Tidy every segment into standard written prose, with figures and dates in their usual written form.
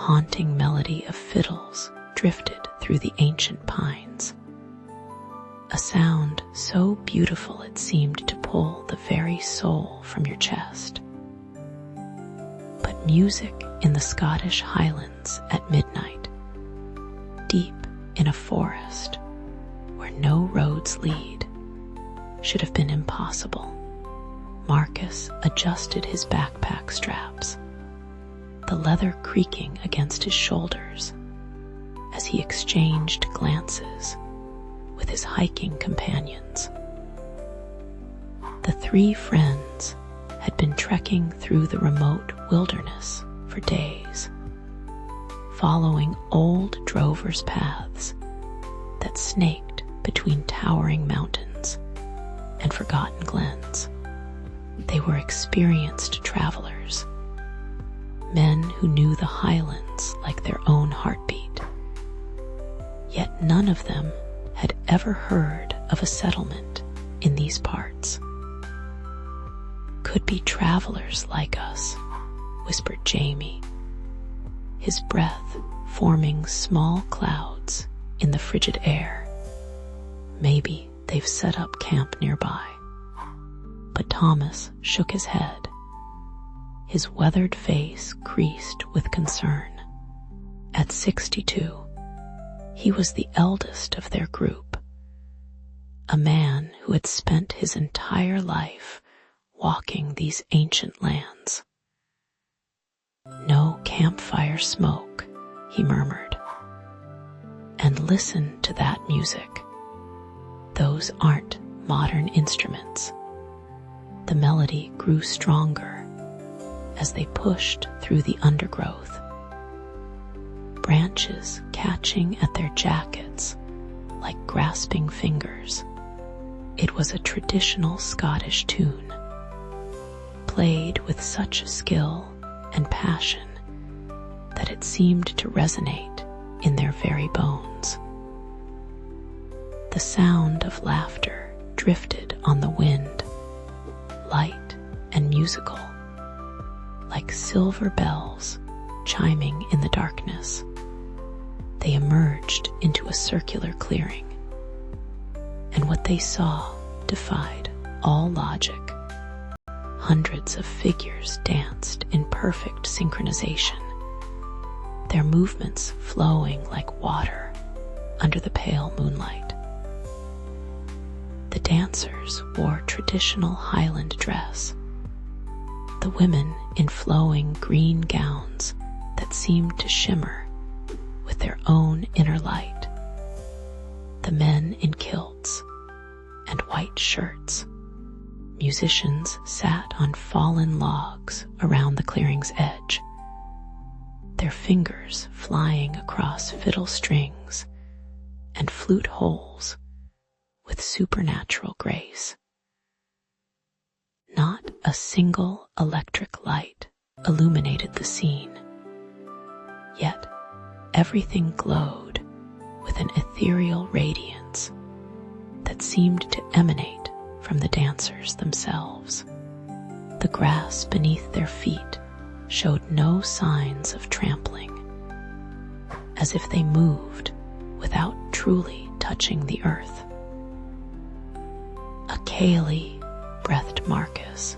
haunting melody of fiddles drifted through the ancient pines, a sound so beautiful it seemed to pull the very soul from your chest. But music in the Scottish Highlands at midnight, deep in a forest where no roads lead, should have been impossible. Marcus adjusted his backpack straps, the leather creaking against his shoulders as he exchanged glances with his hiking companions. The three friends had been trekking through the remote wilderness for days, following old drovers' paths that snaked between towering mountains and forgotten glens. They were experienced travelers, men who knew the Highlands like their own heartbeat. Yet none of them had ever heard of a settlement in these parts. "Could be travelers like us," whispered Jamie, his breath forming small clouds in the frigid air. "Maybe they've set up camp nearby." But Thomas shook his head, his weathered face creased with concern. At 62, he was the eldest of their group, a man who had spent his entire life walking these ancient lands. "No campfire smoke," he murmured. "And listen to that music. Those aren't modern instruments." The melody grew stronger as they pushed through the undergrowth, branches catching at their jackets like grasping fingers. It was a traditional Scottish tune, played with such skill and passion that it seemed to resonate in their very bones. The sound of laughter drifted on the wind, light and musical, like silver bells chiming in the darkness. They emerged into a circular clearing, and what they saw defied all logic. Hundreds of figures danced in perfect synchronization, their movements flowing like water under the pale moonlight. The dancers wore traditional Highland dress, the women in flowing green gowns that seemed to shimmer with their own inner light, the men in kilts and white shirts. Musicians sat on fallen logs around the clearing's edge, their fingers flying across fiddle strings and flute holes with supernatural grace. Not a single electric light illuminated the scene, yet everything glowed with an ethereal radiance that seemed to emanate from the dancers themselves. The grass beneath their feet showed no signs of trampling, as if they moved without truly touching the earth. "A Cayley," breathed Marcus,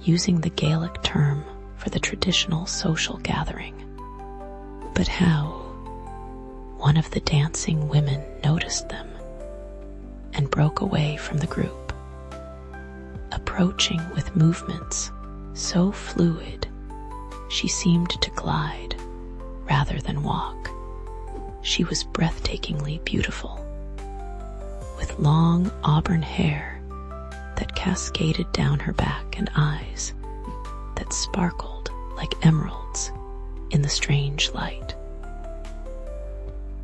using the Gaelic term for the traditional social gathering. But how? One of the dancing women noticed them and broke away from the group, approaching with movements so fluid she seemed to glide rather than walk. She was breathtakingly beautiful, with long auburn hair that cascaded down her back and eyes that sparkled like emeralds in the strange light.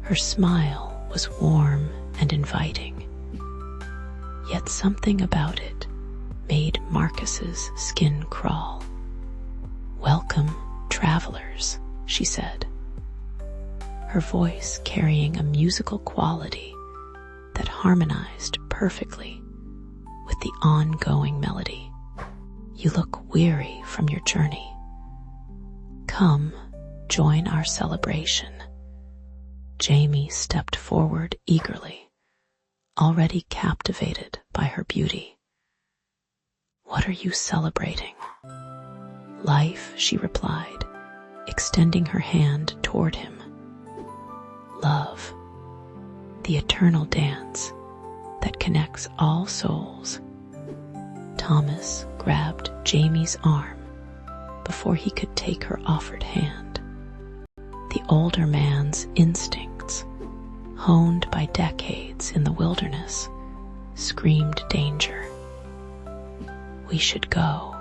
Her smile was warm and inviting, yet something about it made Marcus's skin crawl. "Welcome, travelers," she said, her voice carrying a musical quality that harmonized perfectly with the ongoing melody. "You look weary from your journey. Come, join our celebration." Jamie stepped forward eagerly, already captivated by her beauty. "What are you celebrating?" "Life," she replied, extending her hand toward him. "Love, the eternal dance that connects all souls." Thomas grabbed Jamie's arm before he could take her offered hand. The older man's instincts, honed by decades in the wilderness, screamed danger. "We should go,"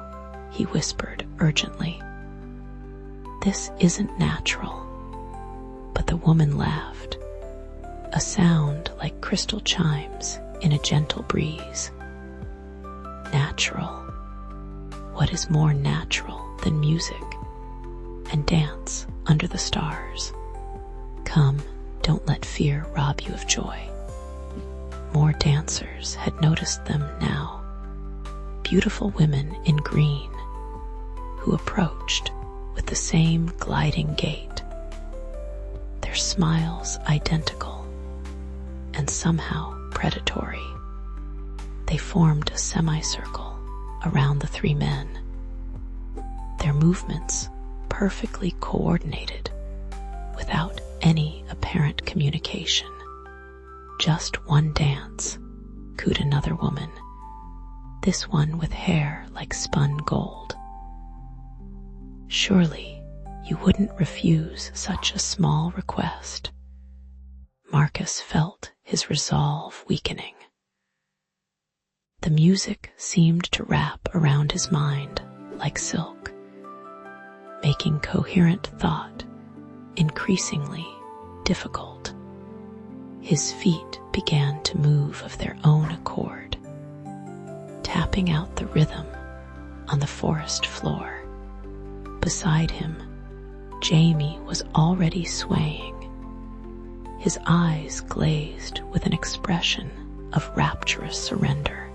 he whispered urgently. "This isn't natural." But the woman laughed, a sound like crystal chimes in a gentle breeze. "Natural? What is more natural than music and dance under the stars? Come, don't let fear rob you of joy." More dancers had noticed them now, beautiful women in green, who approached with the same gliding gait, their smiles identical and somehow predatory. They formed a semicircle around the three men, their movements perfectly coordinated without any apparent communication. "Just one dance," cooed another woman, this one with hair like spun gold. "Surely you wouldn't refuse such a small request." Marcus felt his resolve weakening. The music seemed to wrap around his mind like silk, making coherent thought increasingly difficult. His feet began to move of their own accord, tapping out the rhythm on the forest floor. Beside him, Jamie was already swaying, his eyes glazed with an expression of rapturous surrender.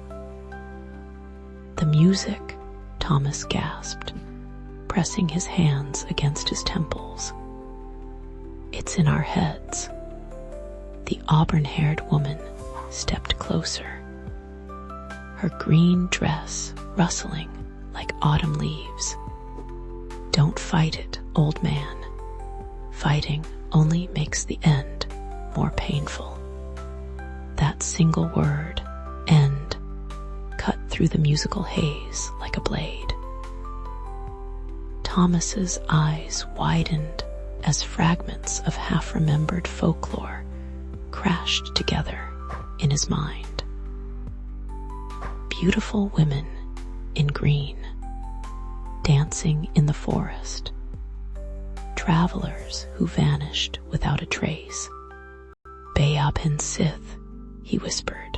"The music," Thomas gasped, pressing his hands against his temples. "It's in our heads." The auburn-haired woman stepped closer, her green dress rustling like autumn leaves. "Don't fight it, old man. Fighting only makes the end more painful." That single word, "end," cut through the musical haze like a blade. Thomas's eyes widened as fragments of half-remembered folklore crashed together in his mind. Beautiful women in green, dancing in the forest, travelers who vanished without a trace. "Beabhin Sith," he whispered,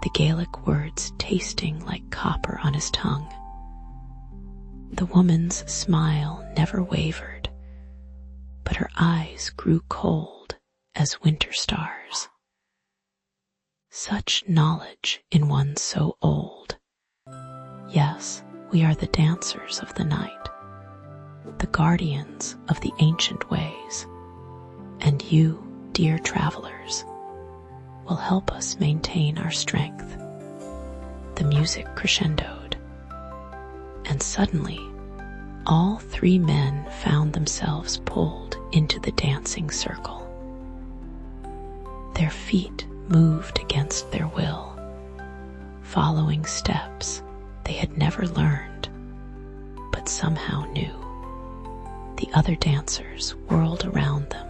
the Gaelic words tasting like copper on his tongue. The woman's smile never wavered, but her eyes grew cold as winter stars. Such knowledge in one so old. Yes, we are the dancers of the night, the guardians of the ancient ways, and you, dear travelers, will help us maintain our strength. The music crescendoed, and suddenly all three men found themselves pulled into the dancing circle. Their feet moved against their will, following steps they had never learned, but somehow knew. The other dancers whirled around them,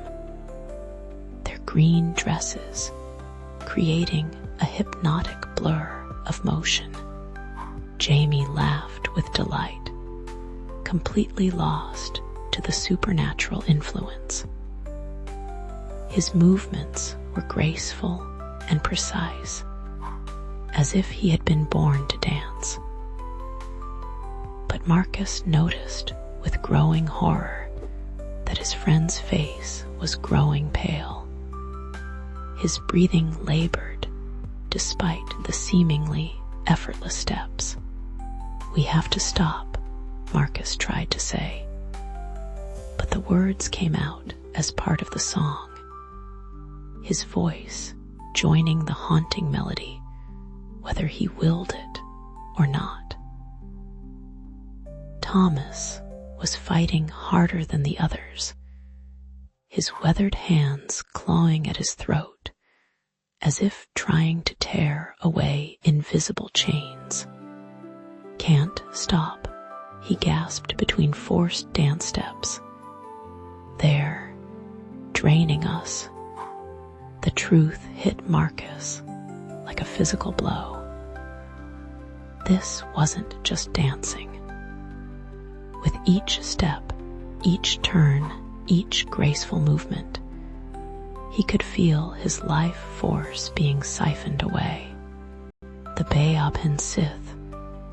their green dresses creating a hypnotic blur of motion. Jamie laughed with delight, completely lost to the supernatural influence. His movements were graceful and precise, as if he had been born to dance. But Marcus noticed with growing horror that his friend's face was growing pale. His breathing labored despite the seemingly effortless steps. "We have to stop," Marcus tried to say, but but the words came out as part of the song, his voice joining the haunting melody, whether he willed it or not. Thomas was fighting harder than the others, his weathered hands clawing at his throat, as if trying to tear away invisible chains. "Can't stop," he gasped between forced dance steps. "They're draining us." The truth hit Marcus like a physical blow. This wasn't just dancing. With each step, each turn, each graceful movement, he could feel his life force being siphoned away. The Beabhin Sith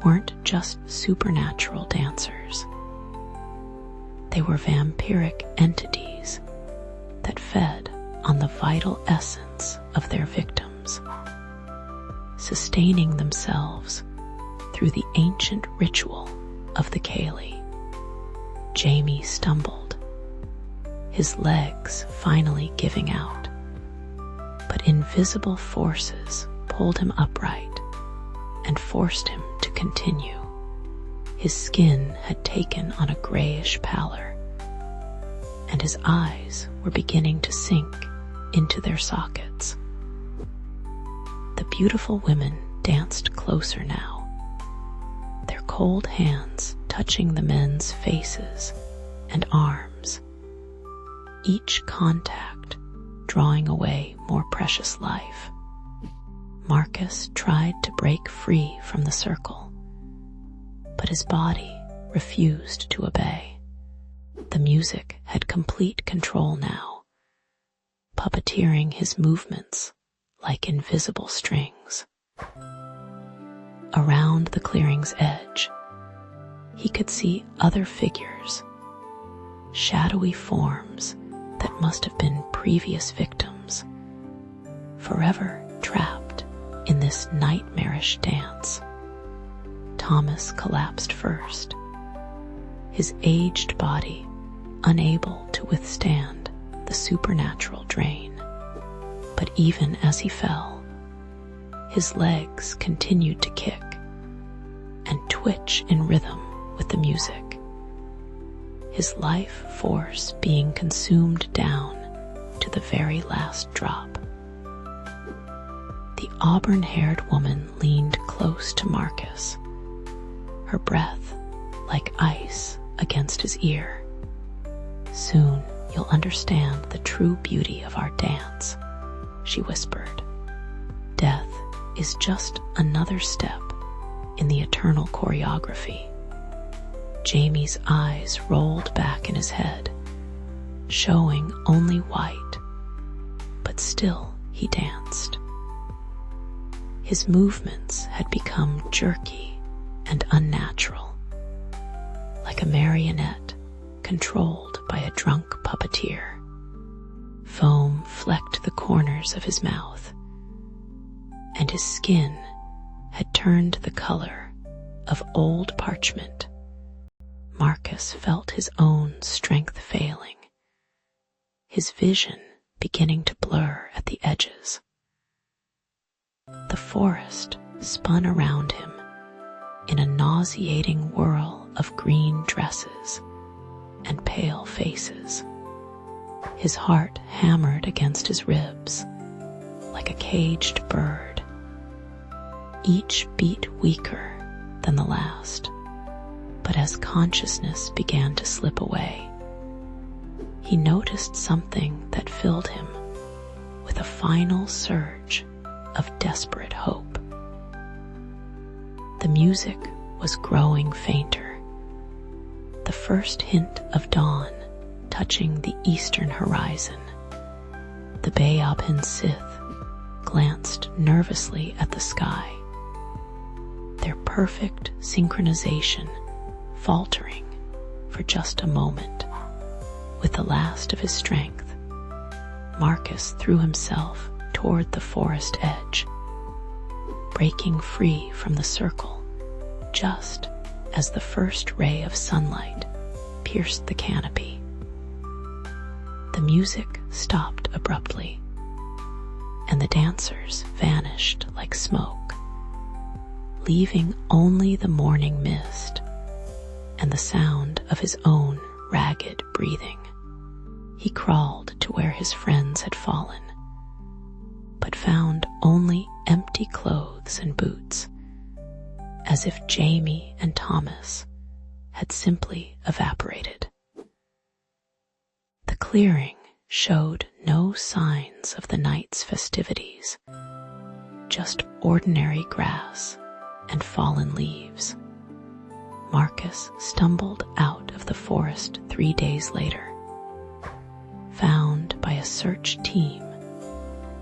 weren't just supernatural dancers. They were vampiric entities that fed on the vital essence of their victims, sustaining themselves through the ancient ritual of the Cayley. Jamie stumbled, his legs finally giving out, but invisible forces pulled him upright and forced him to continue. His skin had taken on a grayish pallor, and his eyes were beginning to sink into their sockets. The beautiful women danced closer now, their cold hands touching the men's faces and arms, each contact drawing away more precious life. Marcus tried to break free from the circle, but his body refused to obey. The music had complete control now, puppeteering his movements like invisible strings. Around the clearing's edge, he could see other figures, shadowy forms that must have been previous victims, forever trapped in this nightmarish dance. Thomas collapsed first, his aged body unable to withstand the supernatural drain. But even as he fell, his legs continued to kick and twitch in rhythm with the music, his life force being consumed down to the very last drop. The auburn-haired woman leaned close to Marcus, her breath like ice against his ear. "Soon you'll understand the true beauty of our dance," she whispered. "Death is just another step in the eternal choreography." Jamie's eyes rolled back in his head, showing only white, but still he danced. His movements had become jerky and unnatural, like a marionette controlled by a drunk puppeteer. Foam flecked the corners of his mouth, and his skin had turned the color of old parchment. Marcus felt his own strength failing, his vision beginning to blur at the edges. The forest spun around him in a nauseating whirl of green dresses and pale faces. His heart hammered against his ribs like a caged bird, each beat weaker than the last. But as consciousness began to slip away, he noticed something that filled him with a final surge of desperate hope. The music was growing fainter, the first hint of dawn touching the eastern horizon. The Beabhin Sith glanced nervously at the sky, their perfect synchronization faltering for just a moment. With the last of his strength, Marcus threw himself toward the forest edge, breaking free from the circle just as the first ray of sunlight pierced the canopy. music stopped abruptly, and the dancers vanished like smoke, leaving only the morning mist and the sound of his own ragged breathing. He crawled to where his friends had fallen, but found only empty clothes and boots, as if Jamie and Thomas had simply evaporated. The clearing showed no signs of the night's festivities, just ordinary grass and fallen leaves. Marcus stumbled out of the forest 3 days later, found by a search team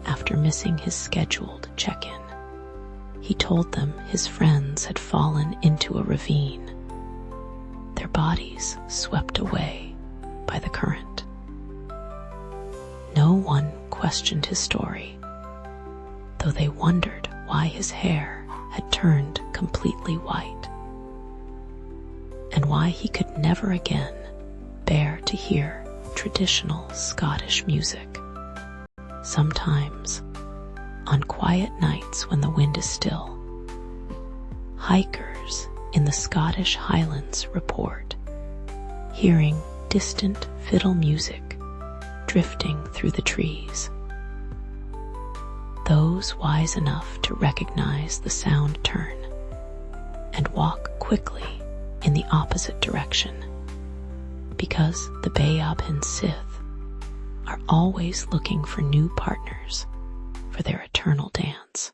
after missing his scheduled check-in. He told them his friends had fallen into a ravine, their bodies swept away by the current. No one questioned his story, though they wondered why his hair had turned completely white, and why he could never again bear to hear traditional Scottish music. Sometimes, on quiet nights when the wind is still, hikers in the Scottish Highlands report hearing distant fiddle music drifting through the trees. Those wise enough to recognize the sound turn and walk quickly in the opposite direction, because the Bayabhin Sith are always looking for new partners for their eternal dance.